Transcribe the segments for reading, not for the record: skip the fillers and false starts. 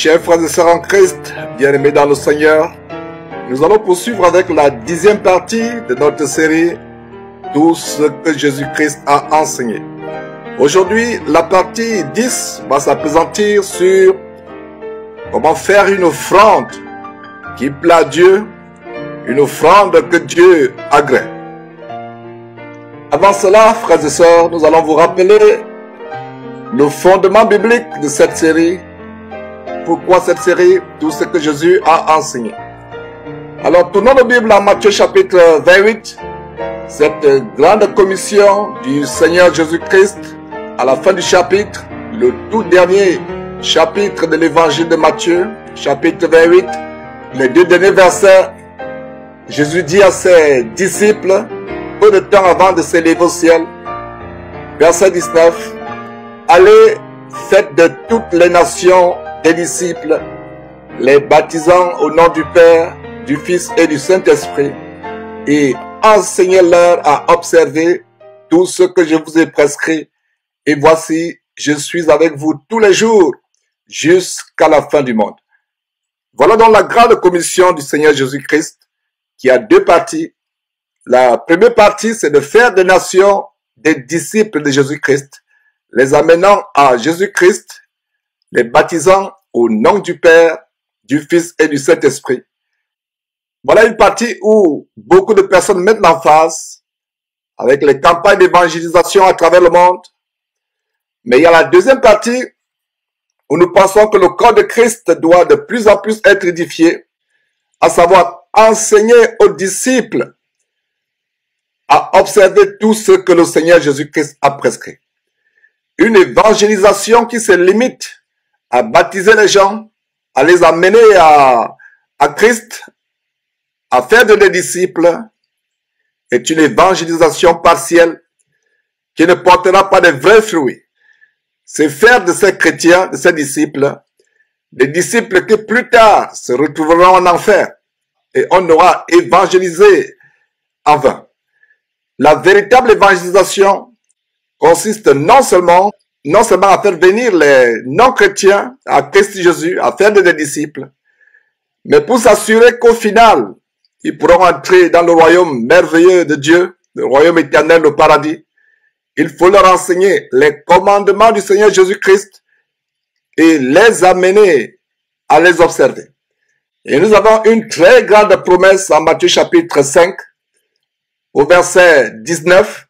Chers frères et sœurs en Christ, bien-aimés dans le Seigneur, nous allons poursuivre avec la 10e partie de notre série « Tout ce que Jésus-Christ a enseigné ». Aujourd'hui, la partie 10 va s'appesantir sur comment faire une offrande qui plaît à Dieu, une offrande que Dieu agrée. Avant cela, frères et sœurs, nous allons vous rappeler le fondement biblique de cette série. Pourquoi cette série? Tout ce que Jésus a enseigné. Alors, tournons la Bible en Matthieu chapitre 28. Cette grande commission du Seigneur Jésus-Christ, à la fin du chapitre, le tout dernier chapitre de l'évangile de Matthieu, chapitre 28, les 2 derniers versets, Jésus dit à ses disciples, peu de temps avant de s'élever au ciel, verset 19, « Allez, faites de toutes les nations des disciples, les baptisant au nom du Père, du Fils et du Saint-Esprit, et enseignez-leur à observer tout ce que je vous ai prescrit. Et voici, je suis avec vous tous les jours, jusqu'à la fin du monde. » Voilà donc la grande commission du Seigneur Jésus-Christ, qui a 2 parties. La première partie, c'est de faire des nations des disciples de Jésus-Christ, les amenant à Jésus-Christ, les baptisant au nom du Père, du Fils et du Saint-Esprit. Voilà une partie où beaucoup de personnes mettent l'emphase avec les campagnes d'évangélisation à travers le monde. Mais il y a la deuxième partie où nous pensons que le corps de Christ doit de plus en plus être édifié, à savoir enseigner aux disciples à observer tout ce que le Seigneur Jésus-Christ a prescrit. Une évangélisation qui se limite à baptiser les gens, à les amener à Christ, à faire de les disciples, est une évangélisation partielle qui ne portera pas de vrais fruits. C'est faire de ces chrétiens, de ces disciples, des disciples qui plus tard se retrouveront en enfer et on aura évangélisé en vain. La véritable évangélisation consiste non seulement à faire venir les non-chrétiens à Christ Jésus, à faire des disciples, mais pour s'assurer qu'au final, ils pourront entrer dans le royaume merveilleux de Dieu, le royaume éternel, le paradis. Il faut leur enseigner les commandements du Seigneur Jésus-Christ et les amener à les observer. Et nous avons une très grande promesse en Matthieu chapitre 5, au verset 19.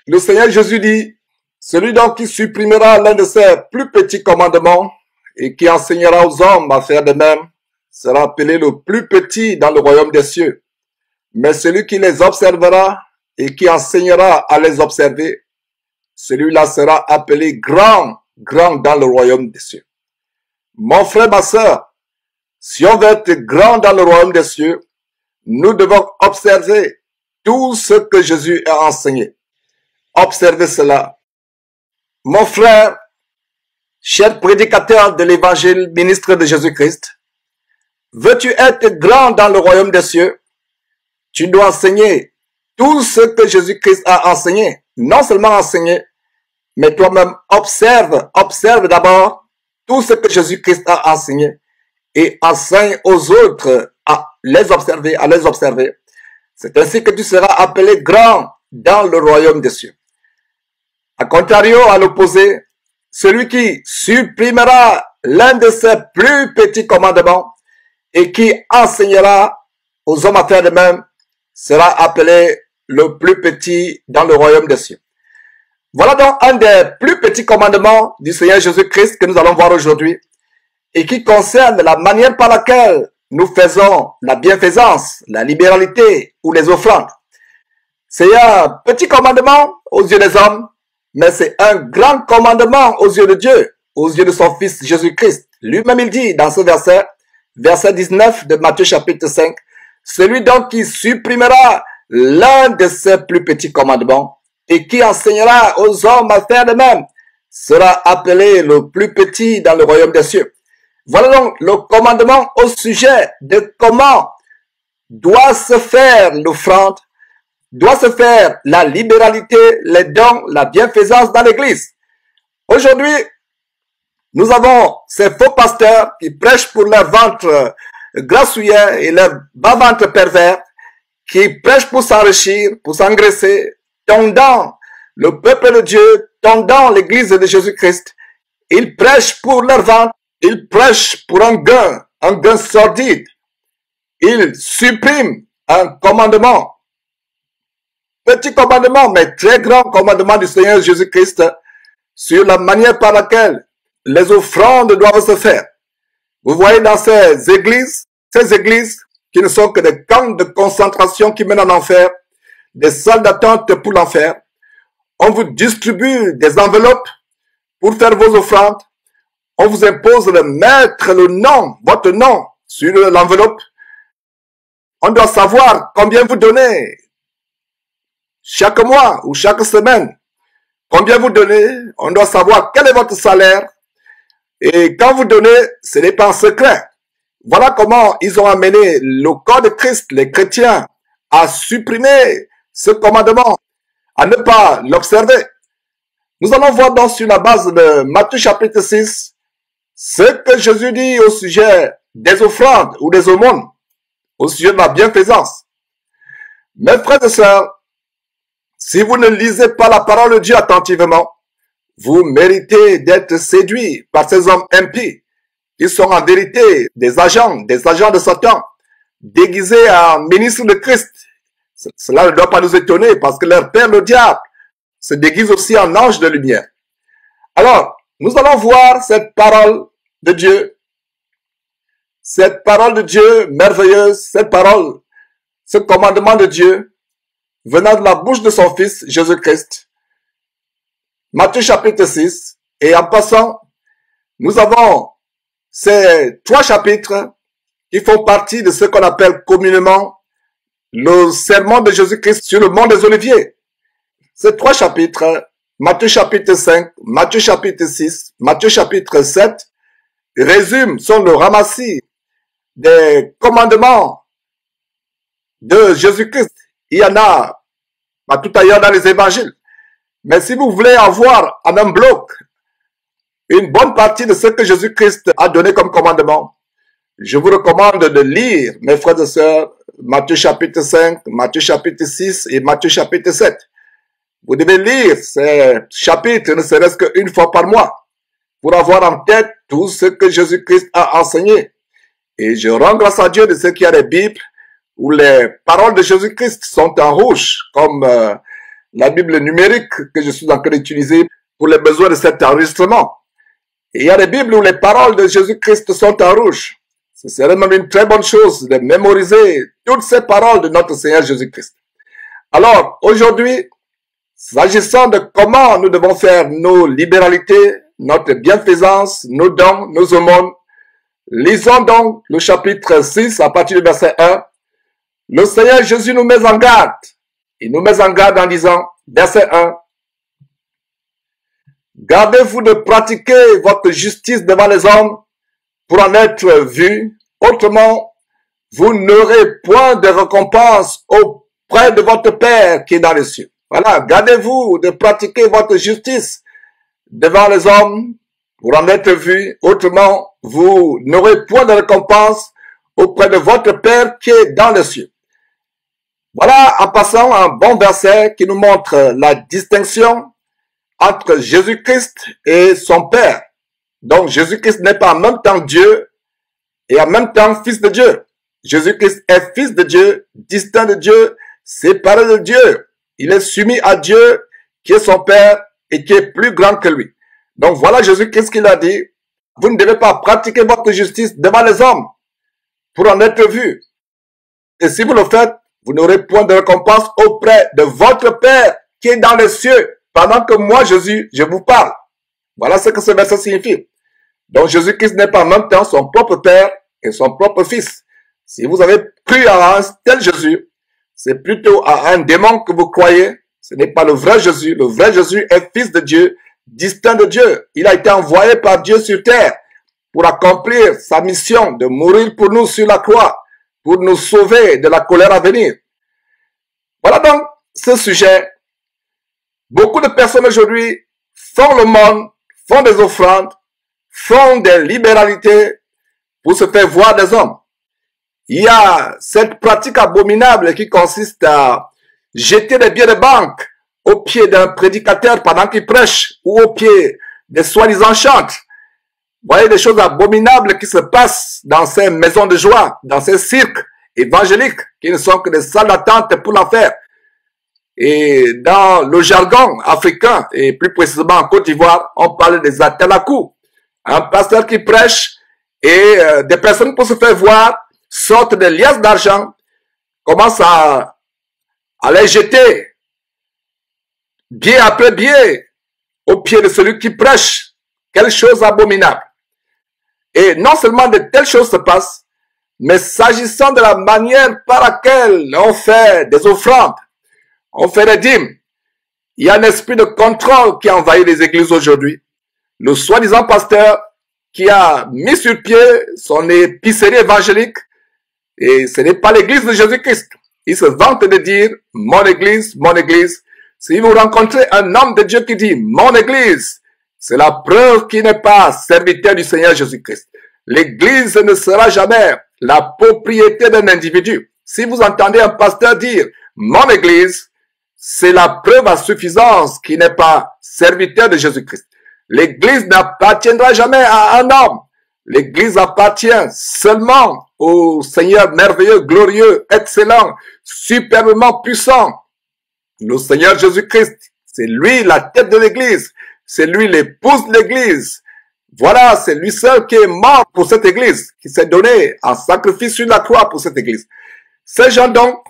Le Seigneur Jésus dit, « Celui donc qui supprimera l'un de ses plus petits commandements et qui enseignera aux hommes à faire de même, sera appelé le plus petit dans le royaume des cieux. Mais celui qui les observera et qui enseignera à les observer, celui-là sera appelé grand dans le royaume des cieux. » Mon frère, ma sœur, si on veut être grand dans le royaume des cieux, nous devons observer tout ce que Jésus a enseigné. Observez cela. Mon frère, cher prédicateur de l'évangile, ministre de Jésus-Christ, veux-tu être grand dans le royaume des cieux? Tu dois enseigner tout ce que Jésus-Christ a enseigné. Non seulement enseigner, mais toi-même observe d'abord tout ce que Jésus-Christ a enseigné et enseigne aux autres à les observer. C'est ainsi que tu seras appelé grand dans le royaume des cieux. A contrario, à l'opposé, celui qui supprimera l'un de ses plus petits commandements et qui enseignera aux hommes à faire de même sera appelé le plus petit dans le royaume des cieux. Voilà donc un des plus petits commandements du Seigneur Jésus-Christ que nous allons voir aujourd'hui et qui concerne la manière par laquelle nous faisons la bienfaisance, la libéralité ou les offrandes. C'est un petit commandement aux yeux des hommes, mais c'est un grand commandement aux yeux de Dieu, aux yeux de son Fils Jésus-Christ. Lui-même il dit dans ce verset 19 de Matthieu chapitre 5, « Celui donc qui supprimera l'un de ses plus petits commandements et qui enseignera aux hommes à faire de même sera appelé le plus petit dans le royaume des cieux. » Voilà donc le commandement au sujet de comment doit se faire l'offrande, doit se faire la libéralité, les dons, la bienfaisance dans l'Église. Aujourd'hui, Nous avons ces faux pasteurs qui prêchent pour leur ventre grassouillet et leur bas-ventre pervers, qui prêchent pour s'enrichir, pour s'engraisser, tondant le peuple de Dieu, tondant l'église de Jésus-Christ. Ils prêchent pour leur ventre, ils prêchent pour un gain sordide. Ils suppriment un commandement, petit commandement, mais très grand commandement du Seigneur Jésus-Christ sur la manière par laquelle les offrandes doivent se faire. Vous voyez dans ces églises qui ne sont que des camps de concentration qui mènent en enfer, des salles d'attente pour l'enfer. On vous distribue des enveloppes pour faire vos offrandes. On vous impose de mettre le nom, votre nom, sur l'enveloppe. On doit savoir combien vous donnez chaque mois ou chaque semaine. Combien vous donnez, on doit savoir quel est votre salaire. Et quand vous donnez, ce n'est pas en secret. Voilà comment ils ont amené le corps de Christ, les chrétiens, à supprimer ce commandement, à ne pas l'observer. Nous allons voir donc sur la base de Matthieu chapitre 6, ce que Jésus dit au sujet des offrandes ou des aumônes, au sujet de la bienfaisance. Mes frères et sœurs, si vous ne lisez pas la parole de Dieu attentivement, vous méritez d'être séduits par ces hommes impies qui sont en vérité des agents de Satan, déguisés en ministres de Christ. Cela ne doit pas nous étonner parce que leur père, le diable, se déguise aussi en ange de lumière. Alors, nous allons voir cette parole de Dieu, cette parole de Dieu merveilleuse, cette parole, ce commandement de Dieu, venant de la bouche de son Fils, Jésus-Christ. Matthieu chapitre 6. Et en passant, nous avons ces 3 chapitres qui font partie de ce qu'on appelle communément le sermon de Jésus-Christ sur le mont des Oliviers. Ces 3 chapitres, Matthieu chapitre 5, Matthieu chapitre 6, Matthieu chapitre 7, sont le ramassis des commandements de Jésus-Christ. Il y en a tout ailleurs dans les évangiles. Mais si vous voulez avoir en un bloc une bonne partie de ce que Jésus-Christ a donné comme commandement, je vous recommande de lire, mes frères et sœurs, Matthieu chapitre 5, Matthieu chapitre 6 et Matthieu chapitre 7. Vous devez lire ces chapitres ne serait-ce qu'une fois par mois pour avoir en tête tout ce que Jésus-Christ a enseigné. Et je rends grâce à Dieu de ce qu'il y a des Bibles où les paroles de Jésus-Christ sont en rouge, comme la Bible numérique que je suis en train d'utiliser pour les besoins de cet enregistrement. Et il y a des Bibles où les paroles de Jésus-Christ sont en rouge. Ce serait même une très bonne chose de mémoriser toutes ces paroles de notre Seigneur Jésus-Christ. Alors, aujourd'hui, s'agissant de comment nous devons faire nos libéralités, notre bienfaisance, nos dons, nos aumônes, lisons donc le chapitre 6 à partir du verset 1. Le Seigneur Jésus nous met en garde. Il nous met en garde en disant, verset 1, gardez-vous de pratiquer votre justice devant les hommes pour en être vus. Autrement, vous n'aurez point de récompense auprès de votre Père qui est dans les cieux. Voilà, gardez-vous de pratiquer votre justice devant les hommes pour en être vus. Autrement, vous n'aurez point de récompense auprès de votre Père qui est dans les cieux. Voilà, en passant, un bon verset qui nous montre la distinction entre Jésus-Christ et son Père. Donc, Jésus-Christ n'est pas en même temps Dieu et en même temps Fils de Dieu. Jésus-Christ est Fils de Dieu, distinct de Dieu, séparé de Dieu. Il est soumis à Dieu qui est son Père et qui est plus grand que lui. Donc, voilà Jésus-Christ qui l'a dit. Vous ne devez pas pratiquer votre justice devant les hommes pour en être vu. Et si vous le faites, vous n'aurez point de récompense auprès de votre Père qui est dans les cieux, pendant que moi, Jésus, je vous parle. Voilà ce que ce verset signifie. Donc, Jésus-Christ n'est pas en même temps son propre Père et son propre Fils. Si vous avez cru à un tel Jésus, c'est plutôt à un démon que vous croyez. Ce n'est pas le vrai Jésus. Le vrai Jésus est Fils de Dieu, distinct de Dieu. Il a été envoyé par Dieu sur terre pour accomplir sa mission de mourir pour nous sur la croix, pour nous sauver de la colère à venir. Voilà donc ce sujet. Beaucoup de personnes aujourd'hui font le monde, font des offrandes, font des libéralités pour se faire voir des hommes. Il y a cette pratique abominable qui consiste à jeter des billets de banque au pied d'un prédicateur pendant qu'il prêche ou au pied des soi-disant chantres. Vous voyez des choses abominables qui se passent dans ces maisons de joie, dans ces cirques évangéliques qui ne sont que des salles d'attente pour l'enfer. Et dans le jargon africain, et plus précisément en Côte d'Ivoire, on parle des atalakou. Un pasteur qui prêche et des personnes pour se faire voir sortent des liasses d'argent, commencent à les jeter billet après billet au pied de celui qui prêche. Quelle chose abominable. Et non seulement de telles choses se passent, mais s'agissant de la manière par laquelle on fait des offrandes, on fait des dîmes, il y a un esprit de contrôle qui envahit les églises aujourd'hui. Le soi-disant pasteur qui a mis sur pied son épicerie évangélique, et ce n'est pas l'église de Jésus-Christ. Il se vante de dire « mon église, mon église ». Si vous rencontrez un homme de Dieu qui dit « mon église », c'est la preuve qu'il n'est pas serviteur du Seigneur Jésus-Christ. L'église ne sera jamais la propriété d'un individu. Si vous entendez un pasteur dire « mon église », c'est la preuve à suffisance qu'il n'est pas serviteur de Jésus-Christ. L'église n'appartiendra jamais à un homme. L'église appartient seulement au Seigneur merveilleux, glorieux, excellent, superbement puissant. Le Seigneur Jésus-Christ, c'est lui la tête de l'église. C'est lui l'épouse de l'église. Voilà, c'est lui seul qui est mort pour cette église, qui s'est donné en sacrifice sur la croix pour cette église. Ces gens donc,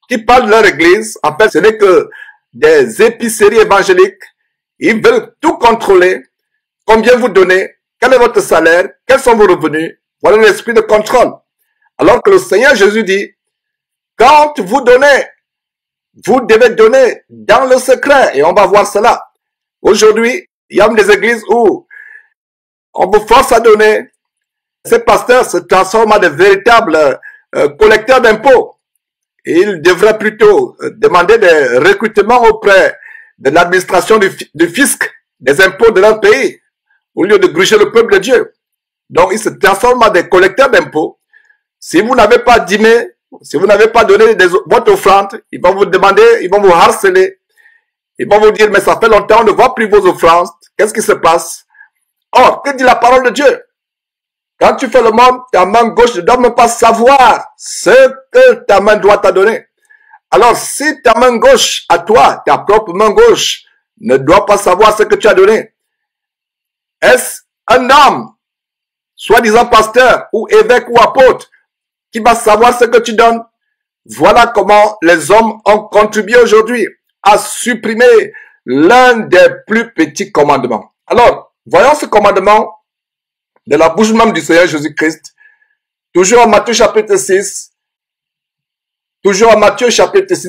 qui parlent de leur église, en fait, ce n'est que des épiceries évangéliques. Ils veulent tout contrôler. Combien vous donnez? Quel est votre salaire? Quels sont vos revenus? Voilà l'esprit de contrôle. Alors que le Seigneur Jésus dit, quand vous donnez, vous devez donner dans le secret. Et on va voir cela. Aujourd'hui, il y a des églises où on vous force à donner. Ces pasteurs se transforment en de véritables collecteurs d'impôts. Et ils devraient plutôt demander des recrutements auprès de l'administration du fisc, des impôts de leur pays, au lieu de gruger le peuple de Dieu. Donc, ils se transforment en des collecteurs d'impôts. Si vous n'avez pas dîmé, si vous n'avez pas donné votre offrande, ils vont vous demander, ils vont vous harceler. Ils vont vous dire, mais ça fait longtemps, on ne voit plus vos offrandes. Qu'est-ce qui se passe? Or, que dit la parole de Dieu? Quand tu fais le monde, ta main gauche ne doit même pas savoir ce que ta main droite t'a donné. Alors, si ta main gauche, à toi, ta propre main gauche, ne doit pas savoir ce que tu as donné, est-ce un homme, soi-disant pasteur, ou évêque, ou apôtre, qui va savoir ce que tu donnes? Voilà comment les hommes ont contribué aujourd'hui à supprimer l'un des plus petits commandements. Alors, voyons ce commandement de la bouche même du Seigneur Jésus-Christ, toujours en Matthieu chapitre 6,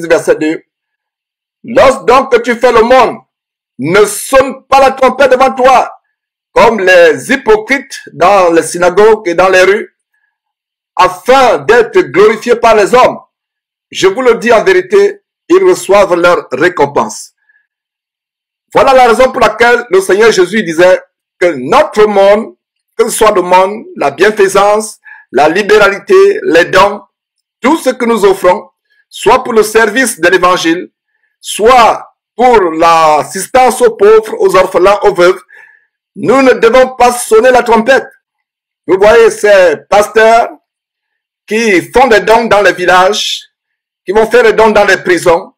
verset 2. Lorsque donc que tu fais le monde, ne sonne pas la trompette devant toi, comme les hypocrites dans les synagogues et dans les rues, afin d'être glorifiés par les hommes. Je vous le dis en vérité, ils reçoivent leur récompense. Voilà la raison pour laquelle le Seigneur Jésus disait que notre monde, que ce soit le monde, la bienfaisance, la libéralité, les dons, tout ce que nous offrons, soit pour le service de l'évangile, soit pour l'assistance aux pauvres, aux orphelins, aux veuves, nous ne devons pas sonner la trompette. Vous voyez ces pasteurs qui font des dons dans les villages, qui vont faire des dons dans les prisons,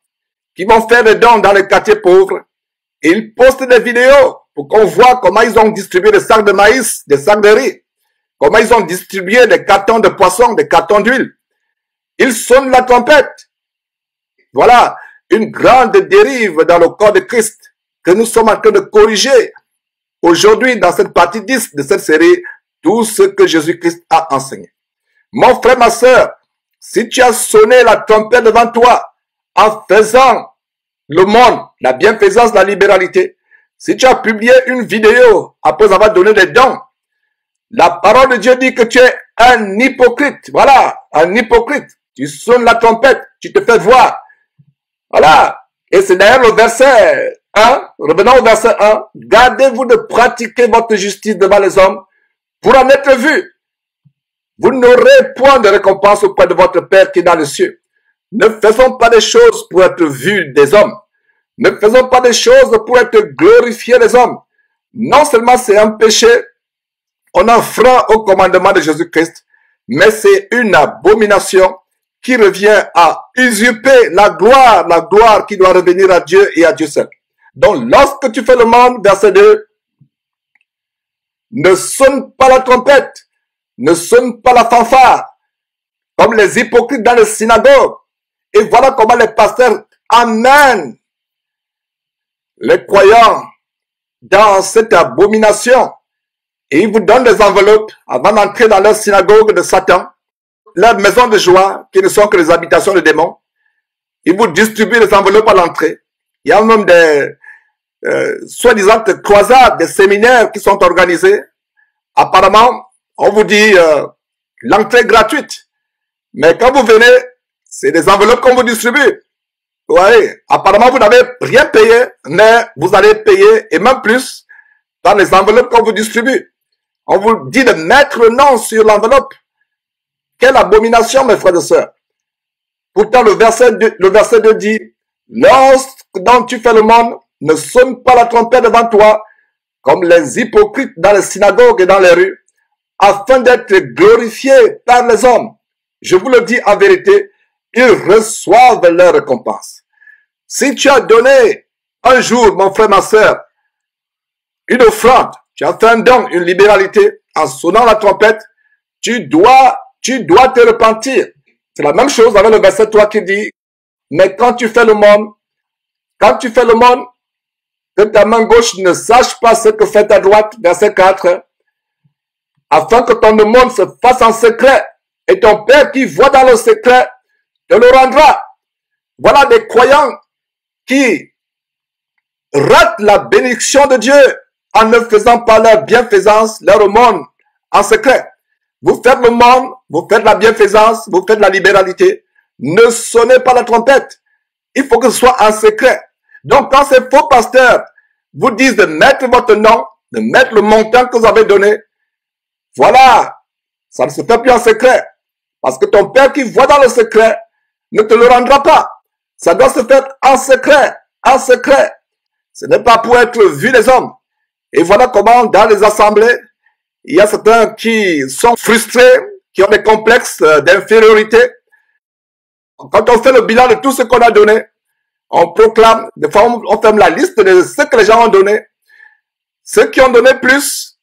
qui vont faire des dons dans les quartiers pauvres. Ils postent des vidéos pour qu'on voit comment ils ont distribué des sacs de maïs, des sacs de riz, comment ils ont distribué des cartons de poissons, des cartons d'huile. Ils sonnent la trompette. Voilà une grande dérive dans le corps de Christ que nous sommes en train de corriger aujourd'hui dans cette partie 10 de cette série, tout ce que Jésus-Christ a enseigné. Mon frère, ma sœur, si tu as sonné la trompette devant toi en faisant le monde, la bienfaisance, la libéralité, si tu as publié une vidéo après avoir donné des dons, la parole de Dieu dit que tu es un hypocrite. Voilà, un hypocrite. Tu sonnes la trompette, tu te fais voir. Voilà. Et c'est d'ailleurs le verset 1, revenons au verset 1, gardez-vous de pratiquer votre justice devant les hommes pour en être vus. Vous n'aurez point de récompense auprès de votre Père qui est dans les cieux. Ne faisons pas des choses pour être vus des hommes. Ne faisons pas des choses pour être glorifiés des hommes. Non seulement c'est un péché, on enfreint au commandement de Jésus-Christ, mais c'est une abomination qui revient à usurper la gloire qui doit revenir à Dieu et à Dieu seul. Donc lorsque tu fais le monde, verset 2, ne sonne pas la trompette, ne sonne pas la fanfare, comme les hypocrites dans les synagogues. Et voilà comment les pasteurs amènent les croyants dans cette abomination. Et ils vous donnent des enveloppes avant d'entrer dans leur synagogue de Satan, leur maison de joie, qui ne sont que les habitations de démons. Ils vous distribuent les enveloppes à l'entrée. Il y a même des soi-disant croisades, des séminaires qui sont organisés. Apparemment, on vous dit l'entrée gratuite. Mais quand vous venez, c'est des enveloppes qu'on vous distribue. Vous voyez, apparemment, vous n'avez rien payé, mais vous allez payer, et même plus, dans les enveloppes qu'on vous distribue. On vous dit de mettre le nom sur l'enveloppe. Quelle abomination, mes frères et sœurs. Pourtant, le verset 2 dit, lorsque donc tu fais le monde, ne sonne pas la trompette devant toi, comme les hypocrites dans les synagogues et dans les rues, afin d'être glorifiés par les hommes. Je vous le dis en vérité, ils reçoivent leur récompense. Si tu as donné un jour, mon frère, ma sœur, une offrande, tu as fait un don, une libéralité, en sonnant la trompette, tu dois te repentir. C'est la même chose avec le verset 3 qui dit, mais quand tu fais le monde, que ta main gauche ne sache pas ce que fait ta droite, verset 4, afin que ton aumône se fasse en secret, et ton Père qui voit dans le secret te le rendra. Voilà des croyants qui ratent la bénédiction de Dieu en ne faisant pas leur bienfaisance, leur aumône en secret. Vous faites le monde, vous faites la bienfaisance, vous faites la libéralité. Ne sonnez pas la trompette. Il faut que ce soit en secret. Donc, quand ces faux pasteurs vous disent de mettre votre nom, de mettre le montant que vous avez donné, voilà, ça ne se fait plus en secret. Parce que ton Père qui voit dans le secret ne te le rendra pas. Ça doit se faire en secret, en secret. Ce n'est pas pour être vu des hommes. Et voilà comment, dans les assemblées, il y a certains qui sont frustrés, qui ont des complexes d'infériorité. Quand on fait le bilan de tout ce qu'on a donné, on proclame, des fois on fait la liste de ce que les gens ont donné. Ceux qui ont donné plus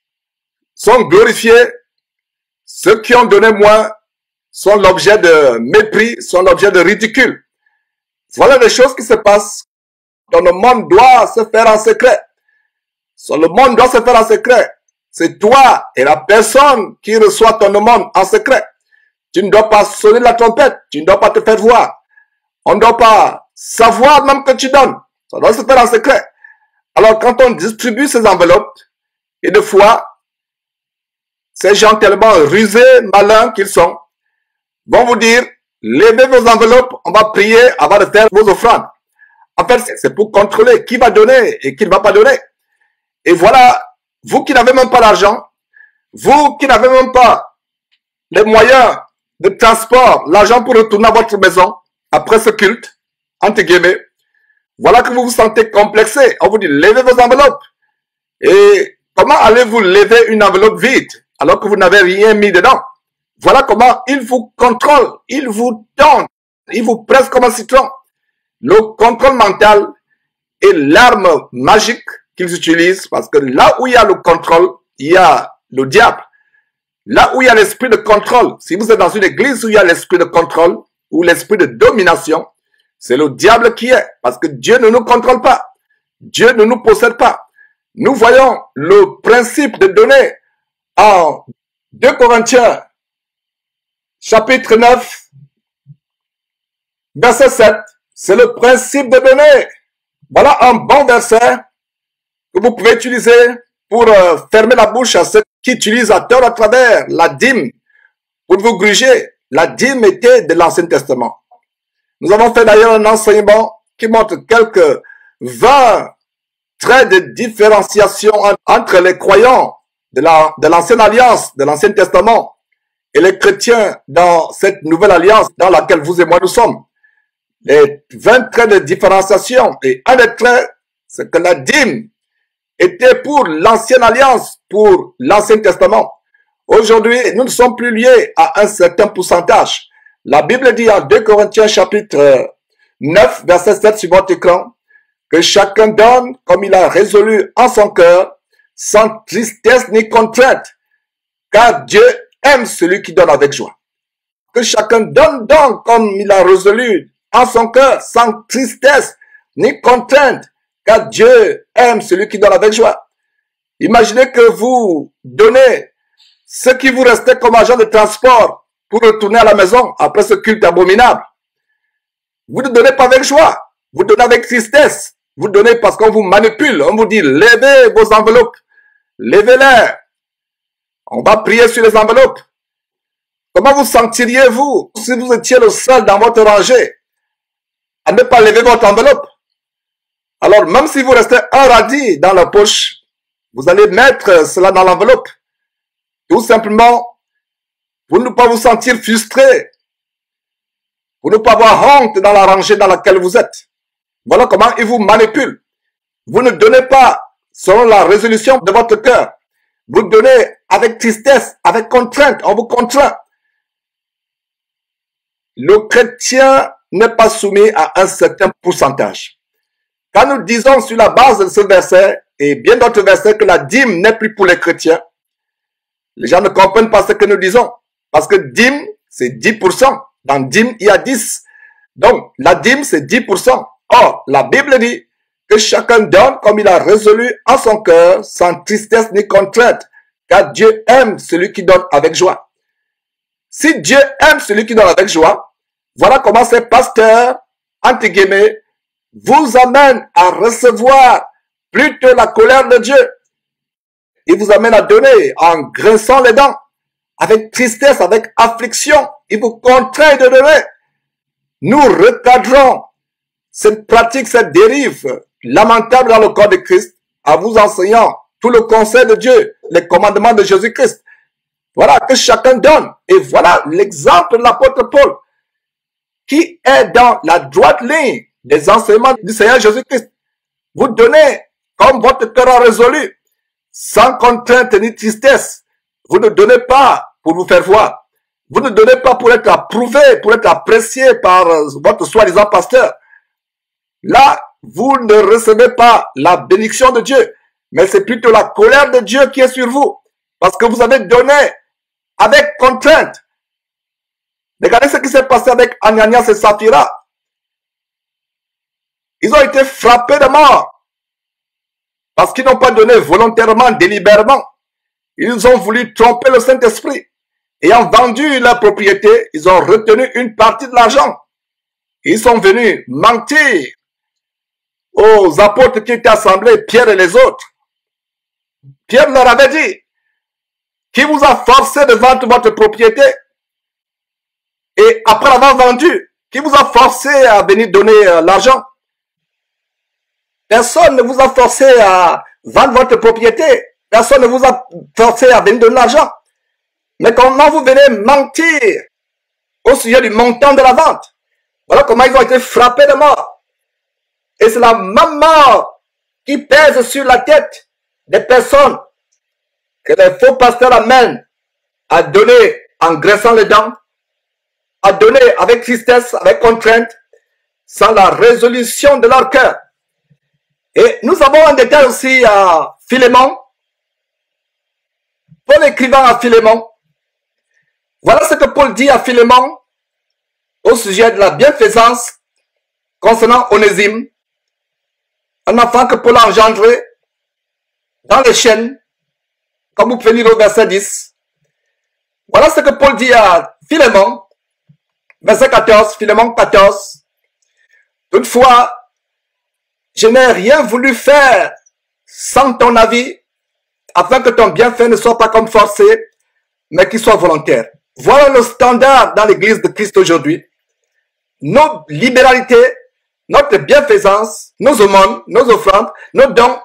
sont glorifiés. Ceux qui ont donné moins sont l'objet de mépris, sont l'objet de ridicule. Voilà les choses qui se passent. Dans le monde doit se faire en secret. Le monde doit se faire en secret. C'est toi et la personne qui reçoit ton aumône en secret. Tu ne dois pas sonner la trompette. Tu ne dois pas te faire voir. On ne doit pas savoir même que tu donnes. Ça doit se faire en secret. Alors quand on distribue ces enveloppes, et des fois, ces gens tellement rusés, malins qu'ils sont, vont vous dire, levez vos enveloppes, on va prier avant de faire vos offrandes. En fait, c'est pour contrôler qui va donner et qui ne va pas donner. Et voilà, vous qui n'avez même pas d'argent, vous qui n'avez même pas les moyens de transport, l'argent pour retourner à votre maison après ce culte, entre guillemets, voilà que vous vous sentez complexé. On vous dit, levez vos enveloppes. Et comment allez-vous lever une enveloppe vide alors que vous n'avez rien mis dedans? Voilà comment ils vous contrôlent, ils vous tendent, ils vous pressent comme un citron. Le contrôle mental est l'arme magique qu'ils utilisent parce que là où il y a le contrôle, il y a le diable. Là où il y a l'esprit de contrôle, si vous êtes dans une église où il y a l'esprit de contrôle ou l'esprit de domination, c'est le diable qui est, parce que Dieu ne nous contrôle pas. Dieu ne nous possède pas. Nous voyons le principe de donner en 2 Corinthiens, chapitre 9, verset 7. C'est le principe de donner. Voilà un bon verset que vous pouvez utiliser pour fermer la bouche à ceux qui utilisent à tort à travers la dîme pour vous gruger. La dîme était de l'Ancien Testament. Nous avons fait d'ailleurs un enseignement qui montre quelques 20 trait de différenciation entre les croyants de l'ancienne alliance, de l'Ancien Testament, et les chrétiens dans cette nouvelle alliance dans laquelle vous et moi nous sommes. Les 20 traits de différenciation. Et un des traits, c'est que la dîme était pour l'ancienne alliance, pour l'Ancien Testament. Aujourd'hui, nous ne sommes plus liés à un certain pourcentage. La Bible dit en 2 Corinthiens chapitre 9, verset 7 sur votre écran, que chacun donne comme il a résolu en son cœur, sans tristesse ni contrainte, car Dieu aime celui qui donne avec joie. Que chacun donne donc comme il a résolu en son cœur, sans tristesse ni contrainte, car Dieu aime celui qui donne avec joie. Imaginez que vous donnez ce qui vous restait comme agent de transport pour retourner à la maison après ce culte abominable. Vous ne donnez pas avec joie, vous donnez avec tristesse. Vous donnez parce qu'on vous manipule, on vous dit levez vos enveloppes, levez-les. On va prier sur les enveloppes. Comment vous sentiriez-vous si vous étiez le seul dans votre rangée à ne pas lever votre enveloppe? Alors même si vous restez un radis dans la poche, vous allez mettre cela dans l'enveloppe. Tout simplement, pour ne pas vous sentir frustré, pour ne pas avoir honte dans la rangée dans laquelle vous êtes. Voilà comment ils vous manipulent. Vous ne donnez pas selon la résolution de votre cœur. Vous donnez avec tristesse, avec contrainte, on vous contraint. Le chrétien n'est pas soumis à un certain pourcentage. Quand nous disons sur la base de ce verset, et bien d'autres versets, que la dîme n'est plus pour les chrétiens, les gens ne comprennent pas ce que nous disons. Parce que dîme, c'est 10%. Dans dîme, il y a 10. Donc, la dîme, c'est 10%. Or, la Bible dit que chacun donne comme il a résolu en son cœur, sans tristesse ni contrainte, car Dieu aime celui qui donne avec joie. Si Dieu aime celui qui donne avec joie, voilà comment ces pasteurs, entre guillemets, vous amènent à recevoir plutôt la colère de Dieu. Ils vous amènent à donner en grinçant les dents, avec tristesse, avec affliction. Ils vous contraignent de donner. Nous recadrons cette pratique, cette dérive lamentable dans le corps de Christ, en vous enseignant tout le conseil de Dieu, les commandements de Jésus-Christ. Voilà, que chacun donne. Et voilà l'exemple de l'apôtre Paul, qui est dans la droite ligne des enseignements du Seigneur Jésus-Christ. Vous donnez comme votre cœur a résolu, sans contrainte ni tristesse. Vous ne donnez pas pour vous faire voir. Vous ne donnez pas pour être approuvé, pour être apprécié par votre soi-disant pasteur. Là, vous ne recevez pas la bénédiction de Dieu, mais c'est plutôt la colère de Dieu qui est sur vous, parce que vous avez donné avec contrainte. Regardez ce qui s'est passé avec Ananias et Saphira. Ils ont été frappés de mort, parce qu'ils n'ont pas donné volontairement, délibérément. Ils ont voulu tromper le Saint-Esprit. Ayant vendu leur propriété, ils ont retenu une partie de l'argent. Ils sont venus mentir aux apôtres qui étaient assemblés, Pierre et les autres. Pierre leur avait dit, qui vous a forcé de vendre votre propriété? Et après l'avoir vendu, qui vous a forcé à venir donner l'argent? Personne ne vous a forcé à vendre votre propriété. Personne ne vous a forcé à venir donner l'argent. Mais comment vous venez mentir au sujet du montant de la vente? Voilà comment ils ont été frappés de mort. Et c'est la même mort qui pèse sur la tête des personnes que les faux pasteurs amènent à donner en graissant les dents, à donner avec tristesse, avec contrainte, sans la résolution de leur cœur. Et nous avons un détail aussi à Philémon. Paul écrivant à Philémon, voilà ce que Paul dit à Philémon au sujet de la bienfaisance concernant Onésime, un enfant que Paul a engendré dans les chaînes, comme vous pouvez lire au verset 10. Voilà ce que Paul dit à Philémon, verset 14, Philémon 14. Toutefois, je n'ai rien voulu faire sans ton avis, afin que ton bienfait ne soit pas comme forcé, mais qu'il soit volontaire. Voilà le standard dans l'église de Christ aujourd'hui. Nos libéralités, notre bienfaisance, nos aumônes, nos offrandes, nos dons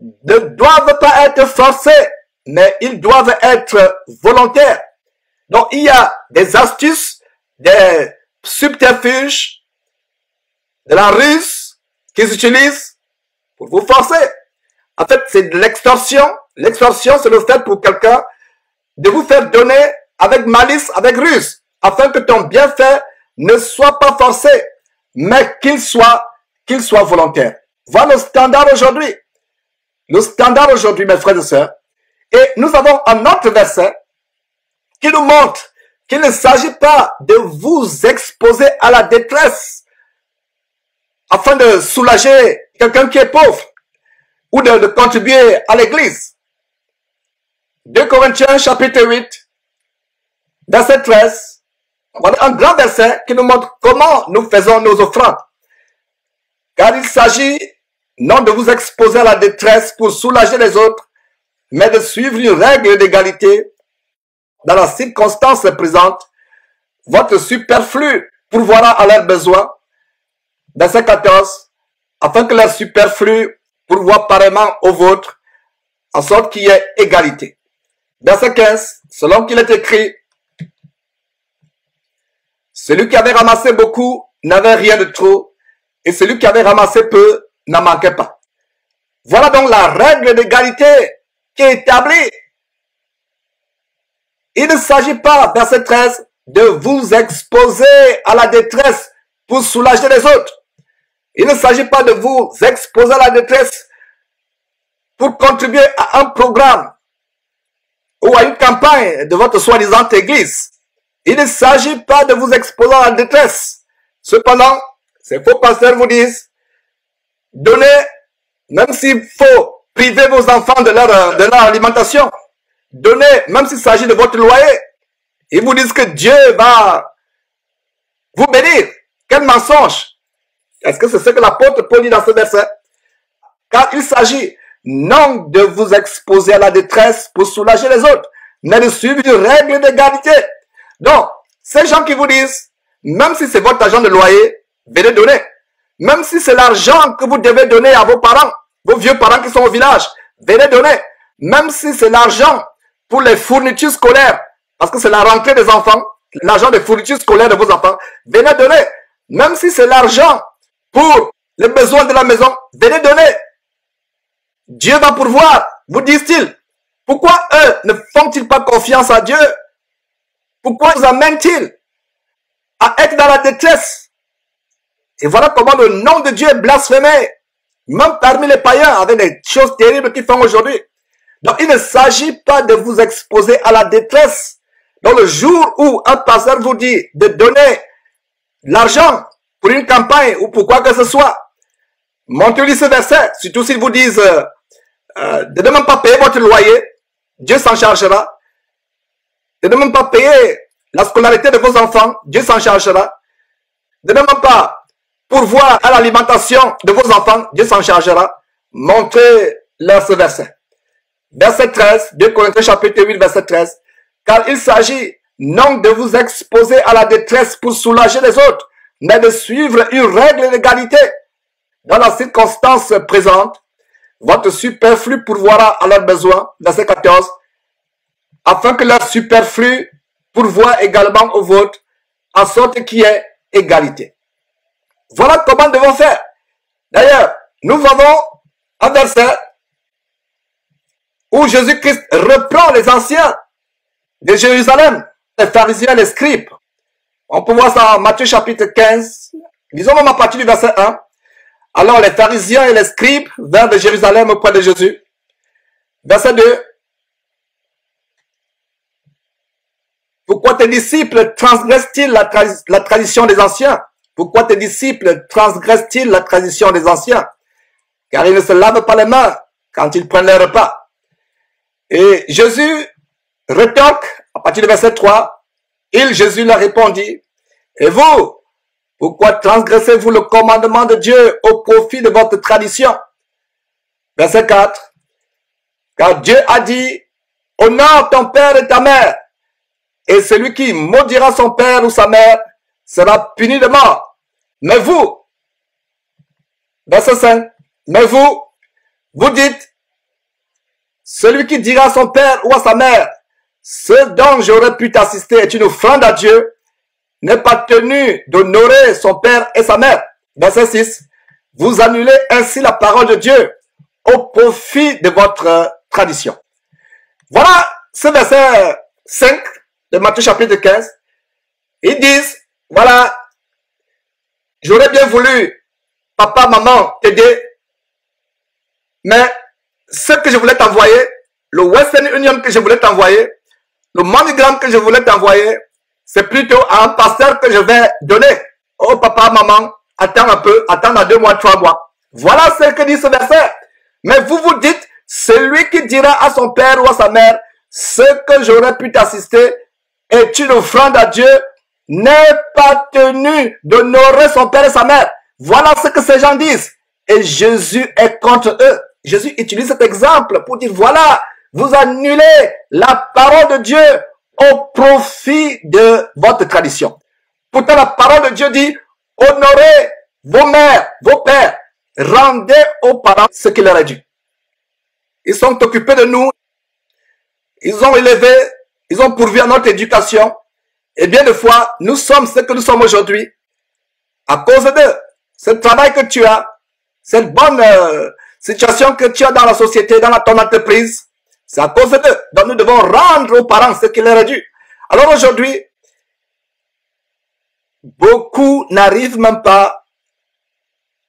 ne doivent pas être forcés, mais ils doivent être volontaires. Donc, il y a des astuces, des subterfuges, de la ruse qu'ils utilisent pour vous forcer. En fait, c'est de l'extorsion. L'extorsion, c'est le fait pour quelqu'un de vous faire donner avec malice, avec ruse, afin que ton bienfait ne soit pas forcé, mais qu'il soit volontaire. Voilà le standard aujourd'hui. Le standard aujourd'hui, mes frères et sœurs. Et nous avons un autre verset qui nous montre qu'il ne s'agit pas de vous exposer à la détresse afin de soulager quelqu'un qui est pauvre ou de contribuer à l'église. 2 Corinthiens chapitre 8, verset 13. Voilà un grand verset qui nous montre comment nous faisons nos offrandes. Car il s'agit non de vous exposer à la détresse pour soulager les autres, mais de suivre une règle d'égalité. Dans la circonstance présente, votre superflu pourvoira à leurs besoins. Verset 14. Afin que leur superflu pourvoie pareillement au vôtre, en sorte qu'il y ait égalité. Verset 15. Selon qu'il est écrit, celui qui avait ramassé beaucoup n'avait rien de trop, et celui qui avait ramassé peu n'en manquait pas. Voilà donc la règle d'égalité qui est établie. Il ne s'agit pas, verset 13, de vous exposer à la détresse pour soulager les autres. Il ne s'agit pas de vous exposer à la détresse pour contribuer à un programme ou à une campagne de votre soi-disant église. Il ne s'agit pas de vous exposer à la détresse. Cependant, ces faux pasteurs vous disent, donnez, même s'il faut priver vos enfants de leur alimentation, donnez, même s'il s'agit de votre loyer. Ils vous disent que Dieu va vous bénir. Quel mensonge! Est-ce que c'est ce que l'apôtre Paul dit dans ce verset? Car il s'agit non de vous exposer à la détresse pour soulager les autres, mais de suivre une règle d'égalité. Donc, ces gens qui vous disent, même si c'est votre argent de loyer, venez donner. Même si c'est l'argent que vous devez donner à vos parents, vos vieux parents qui sont au village, venez donner. Même si c'est l'argent pour les fournitures scolaires, parce que c'est la rentrée des enfants, l'argent des fournitures scolaires de vos enfants, venez donner. Même si c'est l'argent pour les besoins de la maison, venez donner. Dieu va pourvoir, vous disent-ils. Pourquoi eux ne font-ils pas confiance à Dieu? Pourquoi nous amènent-ils à être dans la détresse? Et voilà comment le nom de Dieu est blasphémé, même parmi les païens, avec des choses terribles qu'ils font aujourd'hui. Donc il ne s'agit pas de vous exposer à la détresse. Donc le jour où un pasteur vous dit de donner l'argent pour une campagne ou pour quoi que ce soit, montrez-lui ce verset, surtout s'ils vous disent de ne même pas payer votre loyer, Dieu s'en chargera. De ne même pas payer la scolarité de vos enfants, Dieu s'en chargera. De ne même pas pourvoir à l'alimentation de vos enfants, Dieu s'en chargera. Montrez-leur ce verset. Verset 13, 2 Corinthiens chapitre 8, verset 13. Car il s'agit non de vous exposer à la détresse pour soulager les autres, mais de suivre une règle d'égalité. Dans la circonstance présente, votre superflu pourvoira à leurs besoins, verset 14, afin que leur superflu pourvoie également au vôtre, en sorte qu'il y ait égalité. Voilà comment nous devons faire. D'ailleurs, nous avons un verset où Jésus-Christ reprend les anciens de Jérusalem, les pharisiens et les scribes. On peut voir ça en Matthieu chapitre 15, disons même à partir du verset 1. Alors les pharisiens et les scribes vinrent de Jérusalem auprès de Jésus. Verset 2. Pourquoi tes disciples transgressent-ils la tradition des anciens? Pourquoi tes disciples transgressent-ils la tradition des anciens? Car ils ne se lavent pas les mains quand ils prennent les repas. Et Jésus rétorque à partir du verset 3. Jésus leur répondit, et vous, pourquoi transgressez-vous le commandement de Dieu au profit de votre tradition? Verset 4. Car Dieu a dit, honore ton père et ta mère, et celui qui maudira son père ou sa mère sera puni de mort. Mais vous, verset 5, mais vous dites, Celui qui dira à son père ou à sa mère, ce dont j'aurais pu t'assister est une offrande à Dieu, n'est pas tenu d'honorer son père et sa mère. Verset 6. Vous annulez ainsi la parole de Dieu au profit de votre tradition. Voilà ce verset 5 de Matthieu chapitre 15. Ils disent, voilà, j'aurais bien voulu, papa, maman, t'aider, mais ce que je voulais t'envoyer, le Western Union que je voulais t'envoyer, le MoneyGram que je voulais t'envoyer, c'est plutôt à un pasteur que je vais donner. Oh papa, maman, attends un peu, attends dans 2 mois, 3 mois. Voilà ce que dit ce verset. Mais vous vous dites, celui qui dira à son père ou à sa mère, ce que j'aurais pu t'assister est une offrande à Dieu, n'est pas tenu d'honorer son père et sa mère. Voilà ce que ces gens disent. Et Jésus est contre eux. Jésus utilise cet exemple pour dire, voilà, vous annulez la parole de Dieu au profit de votre tradition. Pourtant, la parole de Dieu dit, honorez vos mères, vos pères, rendez aux parents ce qui leur est dû. Ils sont occupés de nous, ils ont élevé, ils ont pourvu à notre éducation, et bien de fois, nous sommes ce que nous sommes aujourd'hui, à cause de ce travail que tu as, cette bonne situation que tu as dans la société, dans ton entreprise, c'est à cause d'eux. Donc nous devons rendre aux parents ce qui leur est dû. Alors aujourd'hui, beaucoup n'arrivent même pas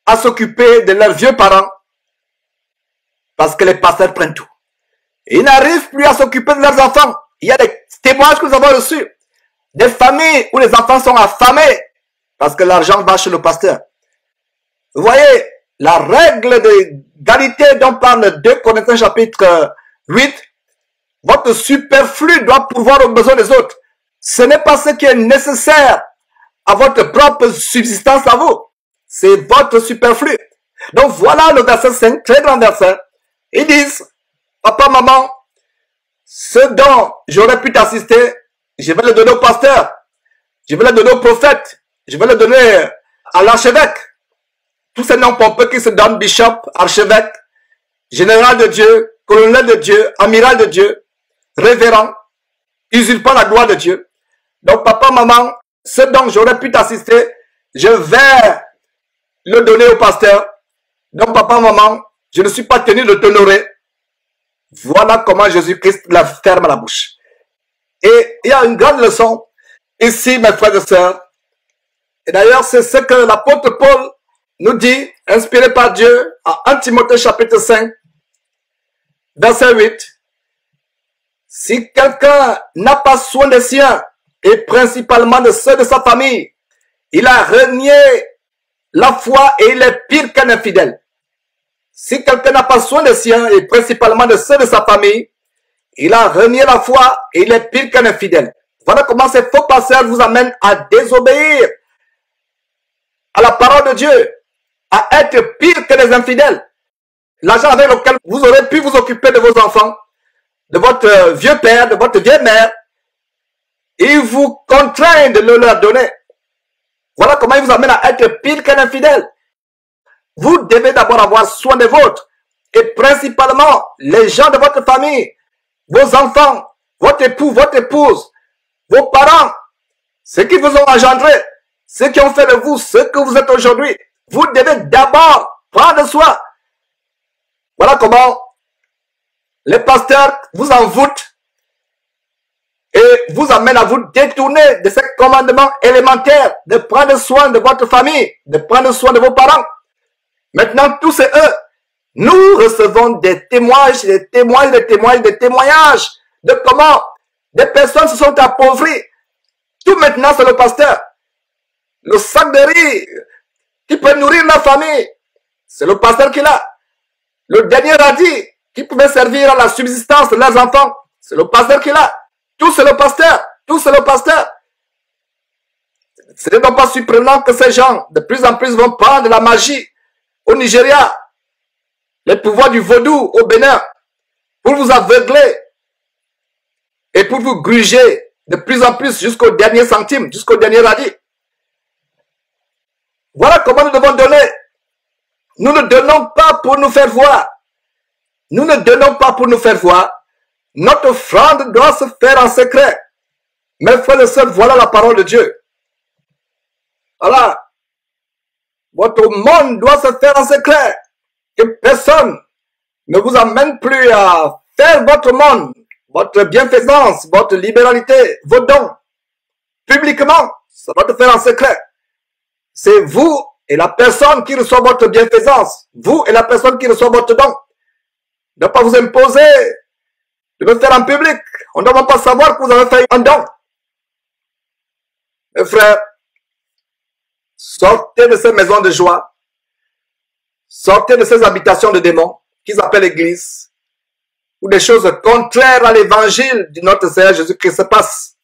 à s'occuper de leurs vieux parents parce que les pasteurs prennent tout. Ils n'arrivent plus à s'occuper de leurs enfants. Il y a des témoignages que nous avons reçus. Des familles où les enfants sont affamés parce que l'argent va chez le pasteur. Vous voyez, la règle d'égalité dont parle 2 Corinthiens chapitre 8, votre superflu doit pourvoir aux besoins des autres. Ce n'est pas ce qui est nécessaire à votre propre subsistance à vous. C'est votre superflu. Donc voilà le verset 5, très grand verset. Ils disent, papa, maman, ce dont j'aurais pu t'assister, je vais le donner au pasteur, je vais le donner au prophète, je vais le donner à l'archevêque. Tous ces noms pompeux qui se donnent bishop, archevêque, général de Dieu, colonel de Dieu, amiral de Dieu, révérend, usurpant la gloire de Dieu. Donc papa, maman, ce dont j'aurais pu t'assister, je vais le donner au pasteur. Donc papa, maman, je ne suis pas tenu de t'honorer. Voilà comment Jésus-Christ la ferme à la bouche. Et il y a une grande leçon ici, mes frères et sœurs. Et d'ailleurs, c'est ce que l'apôtre Paul nous dit, inspiré par Dieu, en 1 Timothée chapitre 5, verset 8. Si quelqu'un n'a pas soin des siens, et principalement de ceux de sa famille, il a renié la foi et il est pire qu'un infidèle. Si quelqu'un n'a pas soin des siens, et principalement de ceux de sa famille, il a renié la foi et il est pire qu'un infidèle. Voilà comment ces faux pasteurs vous amènent à désobéir à la parole de Dieu, à être pire que les infidèles. L'argent avec lequel vous aurez pu vous occuper de vos enfants, de votre vieux père, de votre vieille mère, ils vous contraignent de le leur donner. Voilà comment ils vous amènent à être pire qu'un infidèle. Vous devez d'abord avoir soin des vôtres, et principalement les gens de votre famille, vos enfants, votre époux, votre épouse, vos parents, ceux qui vous ont engendré, ceux qui ont fait de vous ce que vous êtes aujourd'hui. Vous devez d'abord prendre soin. Voilà comment les pasteurs vous envoûtent et vous amènent à vous détourner de ces commandements élémentaires de prendre soin de votre famille, de prendre soin de vos parents. Maintenant, tous c'est eux. Nous recevons des témoignages, des témoignages, des témoignages, des témoignages de comment des personnes se sont appauvries. Tout maintenant, c'est le pasteur. Le sac de riz qui peut nourrir la famille, c'est le pasteur qui l'a. Le dernier radis qui pouvait servir à la subsistance de leurs enfants, c'est le pasteur qui l'a. Tout c'est le pasteur. Tout c'est le pasteur. Ce n'est donc pas surprenant que ces gens, de plus en plus, vont prendre la magie au Nigeria, les pouvoirs du vaudou au Bénin, pour vous aveugler et pour vous gruger de plus en plus jusqu'au dernier centime, jusqu'au dernier radis. Voilà comment nous devons donner. Nous ne donnons pas pour nous faire voir. Nous ne donnons pas pour nous faire voir. Notre offrande doit se faire en secret. Mes frères et sœurs, voilà la parole de Dieu. Voilà. Votre monde doit se faire en secret. Que personne ne vous amène plus à faire votre monde, votre bienfaisance, votre libéralité, vos dons. Publiquement, ça doit se faire en secret. C'est vous et la personne qui reçoit votre bienfaisance. Vous et la personne qui reçoit votre don. Ne pas vous imposer de le faire en public. On ne doit pas savoir que vous avez fait un don. Mes frères, sortez de ces maisons de joie. Sortez de ces habitations de démons qu'ils appellent l'église, où des choses contraires à l'évangile de notre Seigneur Jésus-Christ se passent.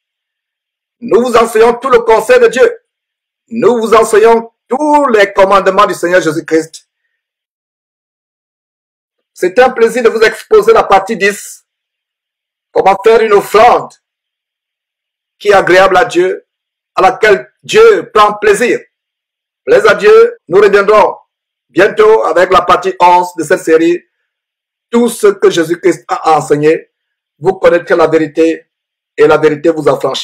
Nous vous enseignons tout le conseil de Dieu. Nous vous enseignons tous les commandements du Seigneur Jésus-Christ. C'est un plaisir de vous exposer la partie 10. Comment faire une offrande qui est agréable à Dieu, à laquelle Dieu prend plaisir. Plaise à Dieu, nous reviendrons bientôt avec la partie 11 de cette série. Tout ce que Jésus-Christ a enseigné, vous connaîtrez la vérité et la vérité vous affranchira.